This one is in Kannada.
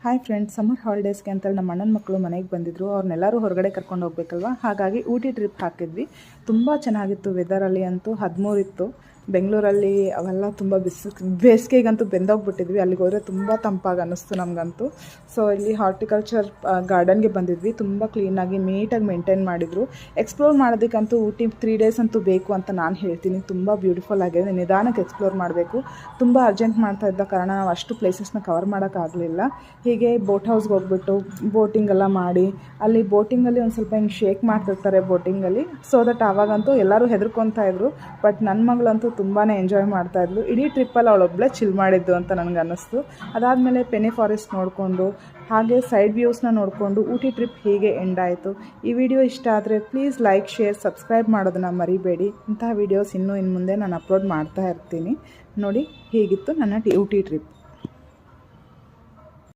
ಹಾಯ್ ಫ್ರೆಂಡ್ಸ್, ಸಮ್ಮರ್ ಹಾಲಿಡೇಸ್ಗೆ ಅಂತೇಳಿ ನಮ್ಮ ಅಣ್ಣನ ಮಕ್ಕಳು ಮನೆಗೆ ಬಂದಿದ್ದರು. ಅವ್ರನ್ನೆಲ್ಲರೂ ಹೊರಗಡೆ ಕರ್ಕೊಂಡು ಹೋಗ್ಬೇಕಲ್ವ, ಹಾಗಾಗಿ ಊಟಿ ಟ್ರಿಪ್ ಹಾಕಿದ್ವಿ. ತುಂಬ ಚೆನ್ನಾಗಿತ್ತು. ವೆದರಲ್ಲಿ ಅಂತೂ 13 ಇತ್ತು. ಬೆಂಗಳೂರಲ್ಲಿ ಅವೆಲ್ಲ ತುಂಬ ಬೇಸಿಗೆಗಂತೂ ಬೆಂದೋಗ್ಬಿಟ್ಟಿದ್ವಿ. ಅಲ್ಲಿಗೆ ಹೋದರೆ ತುಂಬ ತಂಪಾಗಿ ಅನ್ನಿಸ್ತು ನಮಗಂತೂ. ಸೊ ಇಲ್ಲಿ ಹಾರ್ಟಿಕಲ್ಚರ್ ಗಾರ್ಡನ್ಗೆ ಬಂದಿದ್ವಿ. ತುಂಬ ಕ್ಲೀನಾಗಿ ನೀಟಾಗಿ ಮೇಂಟೈನ್ ಮಾಡಿದರು. ಎಕ್ಸ್ಪ್ಲೋರ್ ಮಾಡೋದಕ್ಕಂತೂ ಊಟಿ 3 ಡೇಸ್ ಅಂತೂ ಬೇಕು ಅಂತ ನಾನು ಹೇಳ್ತೀನಿ. ತುಂಬ ಬ್ಯೂಟಿಫುಲ್ ಆಗಿದೆ. ನಿಧಾನಕ್ಕೆ ಎಕ್ಸ್ಪ್ಲೋರ್ ಮಾಡಬೇಕು. ತುಂಬ ಅರ್ಜೆಂಟ್ ಮಾಡ್ತಾ ಇದ್ದ ಕಾರಣ ನಾವು ಅಷ್ಟು ಪ್ಲೇಸಸ್ನ ಕವರ್ ಮಾಡೋಕ್ಕಾಗಲಿಲ್ಲ. ಹೀಗೆ ಬೋಟ್ ಹೌಸ್ಗೆ ಹೋಗ್ಬಿಟ್ಟು ಬೋಟಿಂಗ್ ಎಲ್ಲ ಮಾಡಿ, ಅಲ್ಲಿ ಬೋಟಿಂಗಲ್ಲಿ ಒಂದು ಸ್ವಲ್ಪ ಹಿಂಗೆ ಶೇಕ್ ಮಾಡ್ತಿರ್ತಾರೆ ಬೋಟಿಂಗಲ್ಲಿ. ಸೊ ದಟ್ ಆವಾಗಂತೂ ಎಲ್ಲರೂ ಹೆದರ್ಕೊತಾ ಇದ್ರು. ಬಟ್ ನನ್ನ ಮಗಳಂತೂ ತುಂಬಾ ಎಂಜಾಯ್ ಮಾಡ್ತಾಯಿದ್ಲು. ಇಡೀ ಟ್ರಿಪ್ಪಲ್ಲಿ ಅವಳೊಬ್ಬಳೇ ಚಿಲ್ ಮಾಡಿದ್ದು ಅಂತ ನನಗೆ ಅನ್ನಿಸ್ತು. ಅದಾದಮೇಲೆ ಪೆನಿ ಫಾರೆಸ್ಟ್ ನೋಡಿಕೊಂಡು ಹಾಗೆ ಸೈಡ್ ವ್ಯೂಸ್ನ ನೋಡಿಕೊಂಡು ಊಟಿ ಟ್ರಿಪ್ ಹೀಗೆ ಎಂಡ್ ಆಯಿತು. ಈ ವಿಡಿಯೋ ಇಷ್ಟ ಆದರೆ ಪ್ಲೀಸ್ ಲೈಕ್, ಶೇರ್, ಸಬ್ಸ್ಕ್ರೈಬ್ ಮಾಡೋದನ್ನು ಮರಿಬೇಡಿ. ಇಂತಹ ವೀಡಿಯೋಸ್ ಇನ್ನು ಮುಂದೆ ನಾನು ಅಪ್ಲೋಡ್ ಮಾಡ್ತಾ ಇರ್ತೀನಿ. ನೋಡಿ, ಹೀಗಿತ್ತು ನನ್ನ ಊಟಿ ಟ್ರಿಪ್.